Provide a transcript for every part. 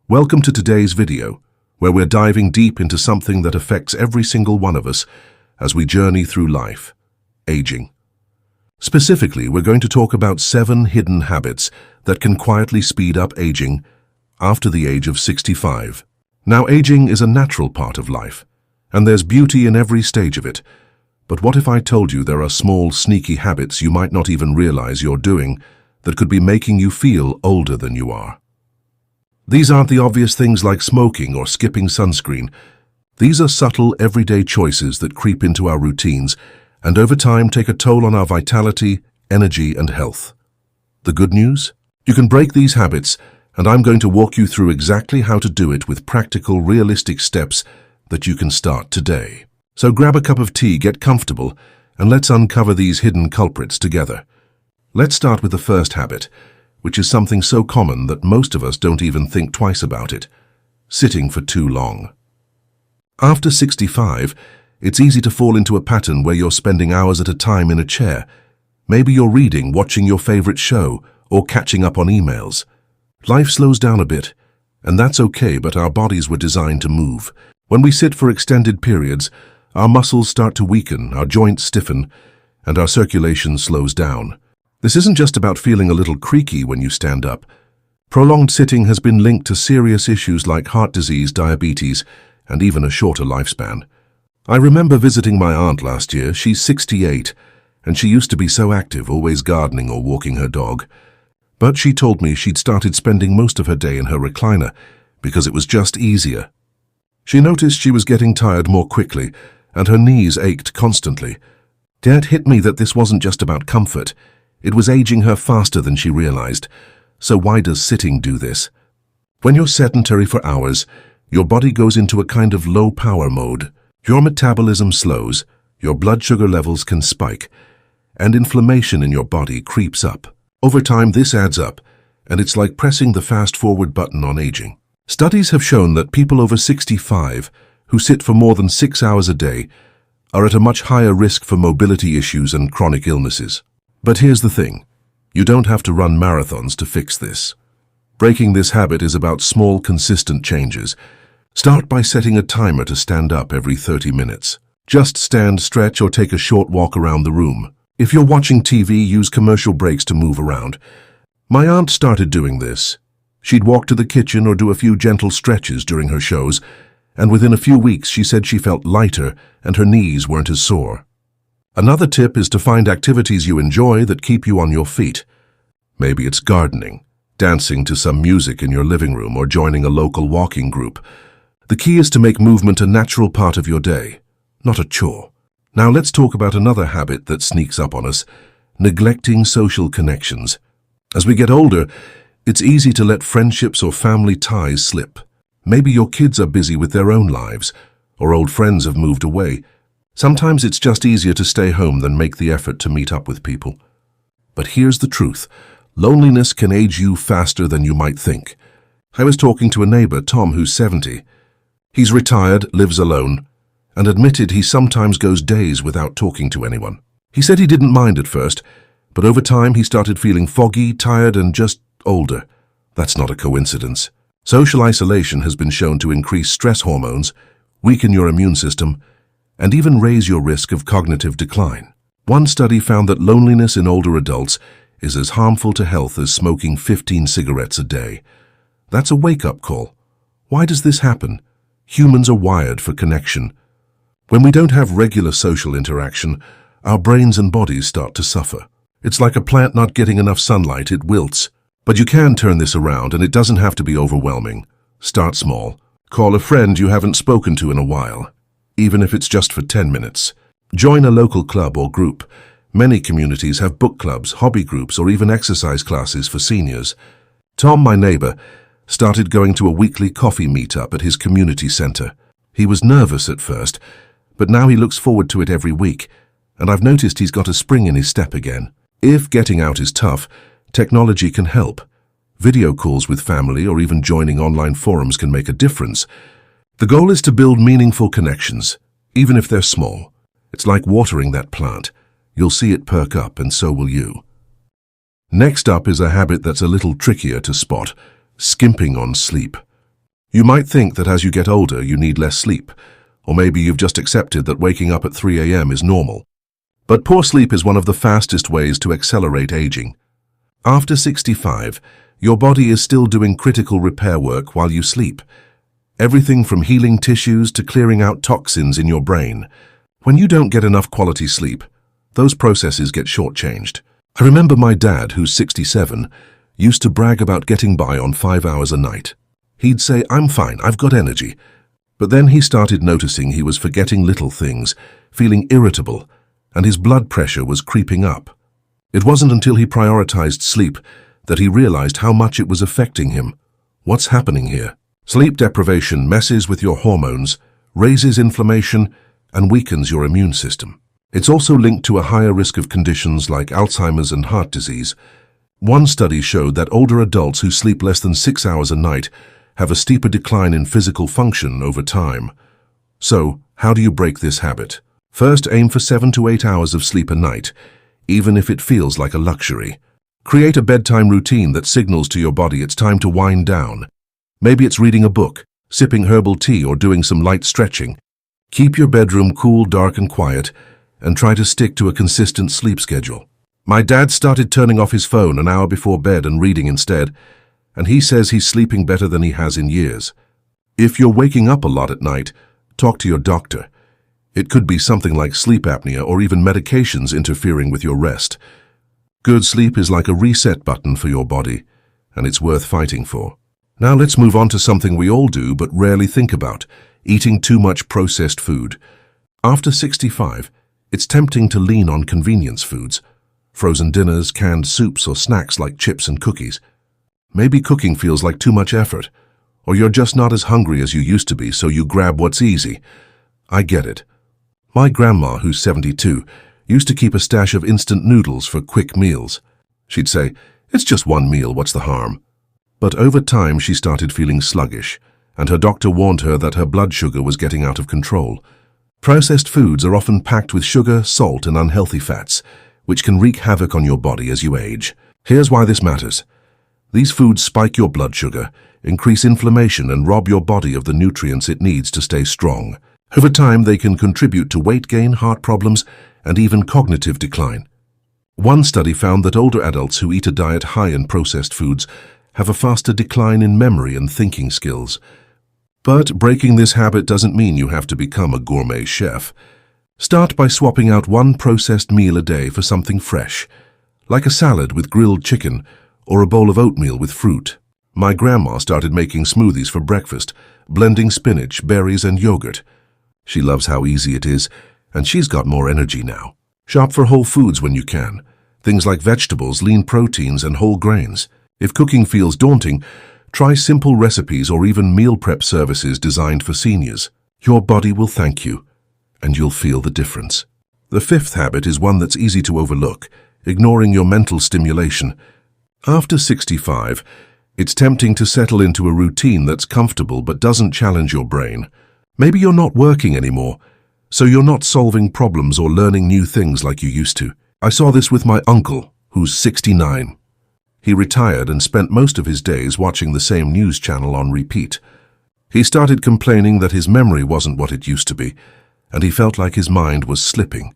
Welcome to today's video, where we're diving deep into something that affects every single one of us as we journey through life: aging. Specifically, we're going to talk about 7 hidden habits that can quietly speed up aging after the age of 65. Now, aging is a natural part of life, and there's beauty in every stage of it. But what if I told you there are small, sneaky habits you might not even realize you're doing that could be making you feel older than you are? These aren't the obvious things like smoking or skipping sunscreen. These are subtle, everyday choices that creep into our routines and over time take a toll on our vitality, energy, and health. The good news? You can break these habits, and I'm going to walk you through exactly how to do it with practical, realistic steps that you can start today. So grab a cup of tea, get comfortable, and let's uncover these hidden culprits together. Let's start with the first habit, which is something so common that most of us don't even think twice about it: sitting for too long. After 65, it's easy to fall into a pattern where you're spending hours at a time in a chair. Maybe you're reading, watching your favorite show, or catching up on emails. Life slows down a bit, and that's okay, but our bodies were designed to move. When we sit for extended periods, our muscles start to weaken, our joints stiffen, and our circulation slows down. This isn't just about feeling a little creaky when you stand up. Prolonged sitting has been linked to serious issues like heart disease, diabetes, and even a shorter lifespan. I remember visiting my aunt last year. She's 68, and she used to be so active, always gardening or walking her dog. But she told me she'd started spending most of her day in her recliner because it was just easier. She noticed she was getting tired more quickly, and her knees ached constantly. It hit me that this wasn't just about comfort. It was aging her faster than she realized. So why does sitting do this? When you're sedentary for hours, your body goes into a kind of low-power mode. Your metabolism slows, your blood sugar levels can spike, and inflammation in your body creeps up. Over time, this adds up, and it's like pressing the fast-forward button on aging. Studies have shown that people over 65 who sit for more than 6 hours a day are at a much higher risk for mobility issues and chronic illnesses. But here's the thing: you don't have to run marathons to fix this. Breaking this habit is about small, consistent changes. Start by setting a timer to stand up every 30 minutes. Just stand, stretch, or take a short walk around the room. If you're watching TV, use commercial breaks to move around. My aunt started doing this. She'd walk to the kitchen or do a few gentle stretches during her shows, and within a few weeks she said she felt lighter and her knees weren't as sore. Another tip is to find activities you enjoy that keep you on your feet. Maybe it's gardening, dancing to some music in your living room, or joining a local walking group. The key is to make movement a natural part of your day, not a chore. Now let's talk about another habit that sneaks up on us: neglecting social connections. As we get older, it's easy to let friendships or family ties slip. Maybe your kids are busy with their own lives, or old friends have moved away. Sometimes it's just easier to stay home than make the effort to meet up with people. But here's the truth: loneliness can age you faster than you might think. I was talking to a neighbor, Tom, who's 70. He's retired, lives alone, and admitted he sometimes goes days without talking to anyone. He said he didn't mind at first, but over time he started feeling foggy, tired, and just older. That's not a coincidence. Social isolation has been shown to increase stress hormones, weaken your immune system, and even raise your risk of cognitive decline. One study found that loneliness in older adults is as harmful to health as smoking 15 cigarettes a day. That's a wake-up call. Why does this happen? Humans are wired for connection. When we don't have regular social interaction, our brains and bodies start to suffer. It's like a plant not getting enough sunlight; it wilts. But you can turn this around, and it doesn't have to be overwhelming. Start small. Call a friend you haven't spoken to in a while, even if it's just for 10 minutes. Join a local club or group. Many communities have book clubs, hobby groups, or even exercise classes for seniors. Tom, my neighbor, started going to a weekly coffee meetup at his community center. He was nervous at first, but now he looks forward to it every week, and I've noticed he's got a spring in his step again. If getting out is tough, technology can help. Video calls with family or even joining online forums can make a difference. The goal is to build meaningful connections, even if they're small. It's like watering that plant. You'll see it perk up, and so will you. Next up is a habit that's a little trickier to spot: skimping on sleep. You might think that as you get older, you need less sleep, or maybe you've just accepted that waking up at 3 a.m. is normal. But poor sleep is one of the fastest ways to accelerate aging. After 65, your body is still doing critical repair work while you sleep. Everything from healing tissues to clearing out toxins in your brain. When you don't get enough quality sleep, those processes get shortchanged. I remember my dad, who's 67, used to brag about getting by on 5 hours a night. He'd say, "I'm fine, I've got energy." But then he started noticing he was forgetting little things, feeling irritable, and his blood pressure was creeping up. It wasn't until he prioritized sleep that he realized how much it was affecting him. What's happening here? Sleep deprivation messes with your hormones, raises inflammation, and weakens your immune system. It's also linked to a higher risk of conditions like Alzheimer's and heart disease. One study showed that older adults who sleep less than 6 hours a night have a steeper decline in physical function over time. So, how do you break this habit? First, aim for 7 to 8 hours of sleep a night, even if it feels like a luxury. Create a bedtime routine that signals to your body it's time to wind down. Maybe it's reading a book, sipping herbal tea, or doing some light stretching. Keep your bedroom cool, dark, and quiet, and try to stick to a consistent sleep schedule. My dad started turning off his phone an hour before bed and reading instead, and he says he's sleeping better than he has in years. If you're waking up a lot at night, talk to your doctor. It could be something like sleep apnea or even medications interfering with your rest. Good sleep is like a reset button for your body, and it's worth fighting for. Now let's move on to something we all do but rarely think about: eating too much processed food. After 65, it's tempting to lean on convenience foods, frozen dinners, canned soups, or snacks like chips and cookies. Maybe cooking feels like too much effort, or you're just not as hungry as you used to be, so you grab what's easy. I get it. My grandma, who's 72, used to keep a stash of instant noodles for quick meals. She'd say, "It's just one meal, what's the harm?" But over time she started feeling sluggish, and her doctor warned her that her blood sugar was getting out of control. Processed foods are often packed with sugar, salt, and unhealthy fats, which can wreak havoc on your body as you age. Here's why this matters. These foods spike your blood sugar, increase inflammation, and rob your body of the nutrients it needs to stay strong. Over time, they can contribute to weight gain, heart problems, and even cognitive decline. One study found that older adults who eat a diet high in processed foods have a faster decline in memory and thinking skills. But breaking this habit doesn't mean you have to become a gourmet chef. Start by swapping out one processed meal a day for something fresh, like a salad with grilled chicken or a bowl of oatmeal with fruit. My grandma started making smoothies for breakfast, blending spinach, berries, and yogurt. She loves how easy it is, and she's got more energy now. Shop for whole foods when you can. Things like vegetables, lean proteins, and whole grains. If cooking feels daunting, try simple recipes or even meal prep services designed for seniors. Your body will thank you, and you'll feel the difference. The fifth habit is one that's easy to overlook: ignoring your mental stimulation. After 65, it's tempting to settle into a routine that's comfortable but doesn't challenge your brain. Maybe you're not working anymore, so you're not solving problems or learning new things like you used to. I saw this with my uncle, who's 69. He retired and spent most of his days watching the same news channel on repeat. He started complaining that his memory wasn't what it used to be, and he felt like his mind was slipping.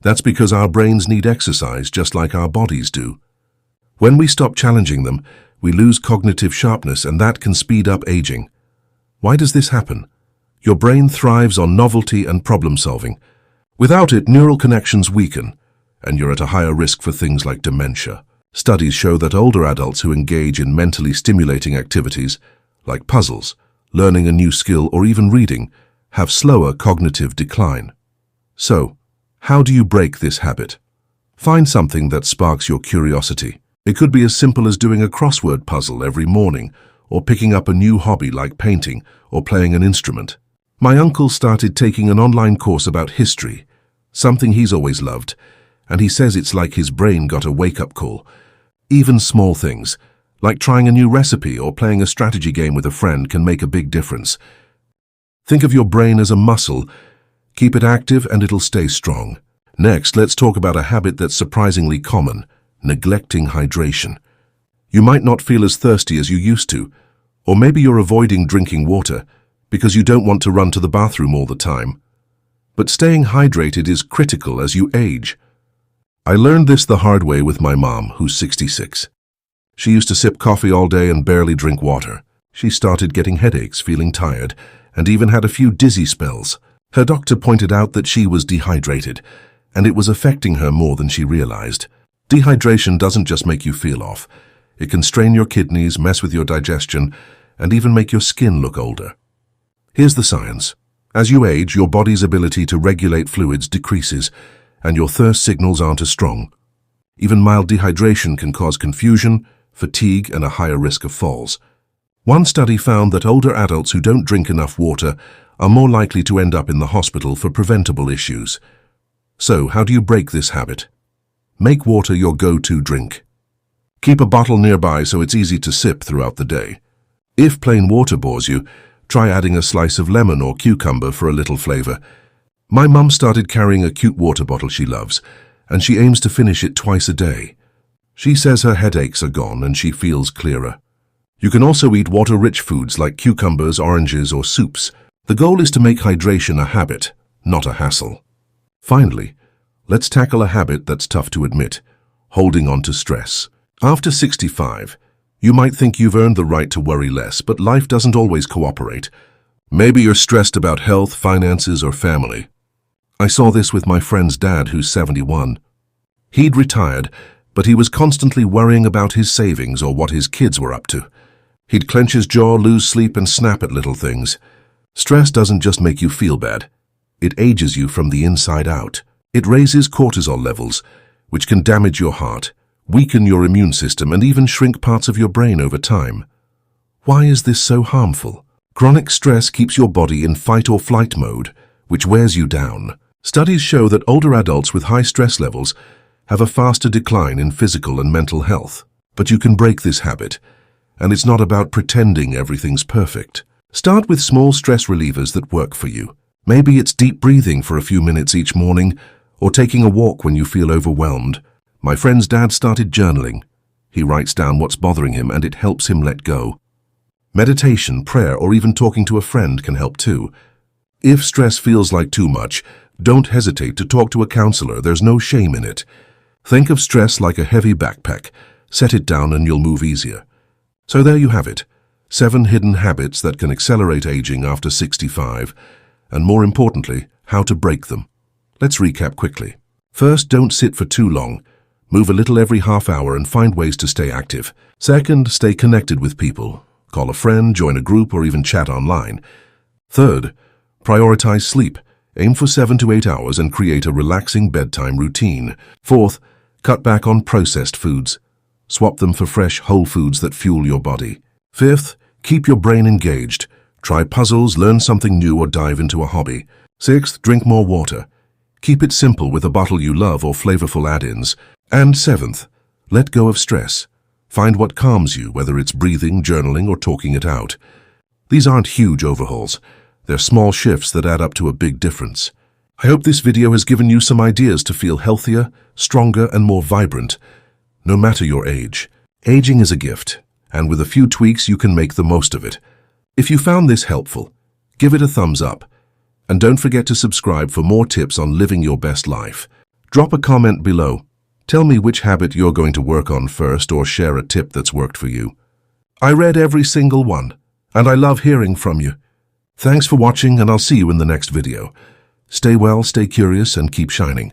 That's because our brains need exercise just like our bodies do. When we stop challenging them, we lose cognitive sharpness, and that can speed up aging. Why does this happen? Your brain thrives on novelty and problem solving. Without it, neural connections weaken, and you're at a higher risk for things like dementia. Studies show that older adults who engage in mentally stimulating activities, like puzzles, learning a new skill, or even reading, have slower cognitive decline. So, how do you break this habit? Find something that sparks your curiosity. It could be as simple as doing a crossword puzzle every morning, or picking up a new hobby like painting or playing an instrument. My uncle started taking an online course about history, something he's always loved, and he says it's like his brain got a wake-up call. Even small things, like trying a new recipe or playing a strategy game with a friend, can make a big difference. Think of your brain as a muscle. Keep it active and it'll stay strong. Next, let's talk about a habit that's surprisingly common: neglecting hydration. You might not feel as thirsty as you used to, Or maybe you're avoiding drinking water because you don't want to run to the bathroom all the time. But staying hydrated is critical as you age. I learned this the hard way with my mom, who's 66. She used to sip coffee all day and barely drink water. She started getting headaches, feeling tired, and even had a few dizzy spells. Her doctor pointed out that she was dehydrated, and it was affecting her more than she realized. Dehydration doesn't just make you feel off. It can strain your kidneys, mess with your digestion, and even make your skin look older. Here's the science. As you age, your body's ability to regulate fluids decreases, and your thirst signals aren't as strong. Even mild dehydration can cause confusion, fatigue, and a higher risk of falls. One study found that older adults who don't drink enough water are more likely to end up in the hospital for preventable issues. So, how do you break this habit? Make water your go-to drink. Keep a bottle nearby so it's easy to sip throughout the day. If plain water bores you, try adding a slice of lemon or cucumber for a little flavor. My mum started carrying a cute water bottle she loves, and she aims to finish it twice a day. She says her headaches are gone and she feels clearer. You can also eat water-rich foods like cucumbers, oranges, or soups. The goal is to make hydration a habit, not a hassle. Finally, let's tackle a habit that's tough to admit: holding on to stress. After 65, you might think you've earned the right to worry less, but life doesn't always cooperate. Maybe you're stressed about health, finances, or family. I saw this with my friend's dad, who's 71. He'd retired, but he was constantly worrying about his savings or what his kids were up to. He'd clench his jaw, lose sleep, and snap at little things. Stress doesn't just make you feel bad. It ages you from the inside out. It raises cortisol levels, which can damage your heart, weaken your immune system, and even shrink parts of your brain over time. Why is this so harmful? Chronic stress keeps your body in fight or flight mode, which wears you down. Studies show that older adults with high stress levels have a faster decline in physical and mental health. But you can break this habit, and it's not about pretending everything's perfect. Start with small stress relievers that work for you. Maybe it's deep breathing for a few minutes each morning, or taking a walk when you feel overwhelmed. My friend's dad started journaling. He writes down what's bothering him, and it helps him let go. Meditation, prayer, or even talking to a friend can help too. If stress feels like too much, don't hesitate to talk to a counselor. There's no shame in it. Think of stress like a heavy backpack. Set it down and you'll move easier. So there you have it. 7 hidden habits that can accelerate aging after 65, and more importantly, how to break them. Let's recap quickly. First, don't sit for too long. Move a little every half hour and find ways to stay active. Second, stay connected with people. Call a friend, join a group, or even chat online. Third, prioritize sleep. Aim for 7 to 8 hours and create a relaxing bedtime routine. Fourth, cut back on processed foods. Swap them for fresh, whole foods that fuel your body. Fifth, keep your brain engaged. Try puzzles, learn something new, or dive into a hobby. Sixth, drink more water. Keep it simple with a bottle you love or flavorful add-ins. And seventh, let go of stress. Find what calms you, whether it's breathing, journaling, or talking it out. These aren't huge overhauls. They're small shifts that add up to a big difference. I hope this video has given you some ideas to feel healthier, stronger, and more vibrant, no matter your age. Aging is a gift, and with a few tweaks you can make the most of it. If you found this helpful, give it a thumbs up, and don't forget to subscribe for more tips on living your best life. Drop a comment below. Tell me which habit you're going to work on first, or share a tip that's worked for you. I read every single one, and I love hearing from you. Thanks for watching, and I'll see you in the next video. Stay well, stay curious, and keep shining.